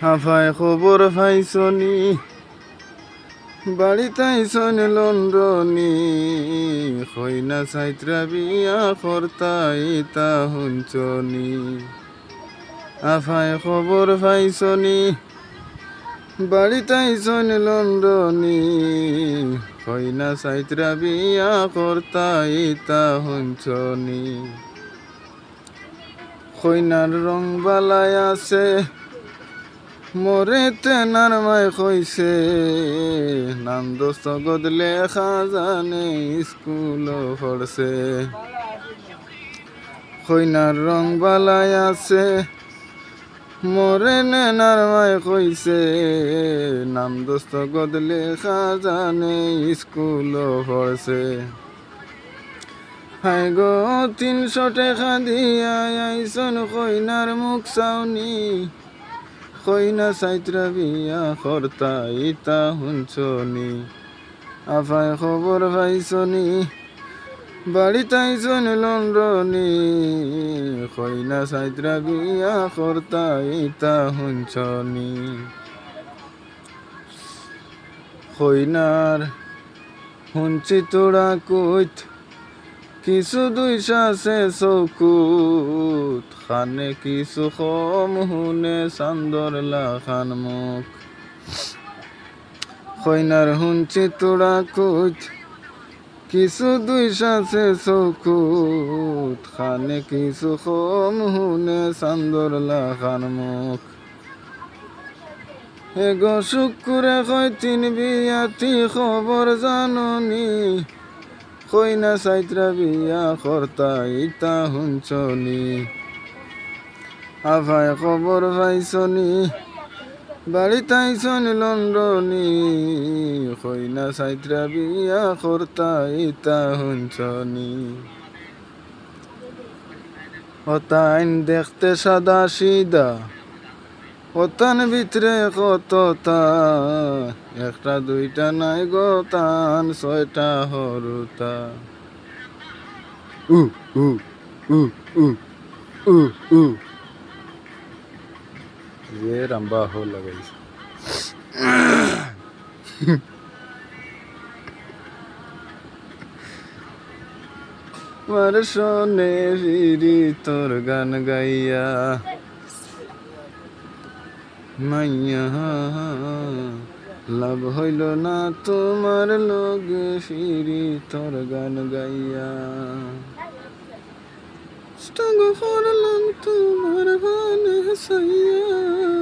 হাফায় খবর পাইছনি বাড়িতে আইসন লন্ডনি হইনা সাইত্রা বিয়া করতাই তা হুঞ্চনি আফায় খবর পাইছনি বাড়িতে আইসন লন্ডনি হইনা সাইত্রা বিয়া করতাই তা হুঞ্চনি কইনার রং বালাই আছে মোরে তেনার মায় কইছে নাম দোস্ত গদলে খাজানে স্কুল পড়ছে কইনার রং বালাই আছে মোরে নেনার মায় কইছে নাম দোস্ত গদলে খাজানে স্কুল পড়ছে হাই গো 300 টাকা দিয়া আইসন কইনার মুখ চাউনি কইনা সাইত্রা বিয়া করতা ইতা হুঞ্চনি আফায় খবর পাইছনি বাড়িতে আইসন লন্ডনি কইনা সাইত্রা বিয়া করতা ইতা হুঞ্চনি কইনার হুঞ্চি তোড়া কইত কিছু 200 চকুত খানে কিছু কম হুনে চান্দর লাখান মুখ কইনার হুঞ্চি তোড়া কইত কিছু 200 চকুত খানে কিছু কম হুনে চান্দর লাখান মুখ এগো শুকুরে কয় 3 বিয়াতি খবর জাননি কইনা সাইত্রা বিয়া করতা ইতা হুঞ্চনি আভায় খবর পাইছনি বাড়িতে আইসন লন্ডনি কইনা সাইত্রা বিয়া করতা ইতা হুঞ্চনি ওতাইন দেখতে সাদা সিদা ওতান ভিতরে কততা একটা দুইটা নাই গো তান 6টা হরুতা উ উ উ উ উ উ ये रंबा हो लगाई मार सोने फिरी तोर गान गाइया মাইয়া লাভ হইল না তোমার লগে ফিরি তোর গান গাইয়া স্টঙ্গ করলাম তোমার গানে সাইয়া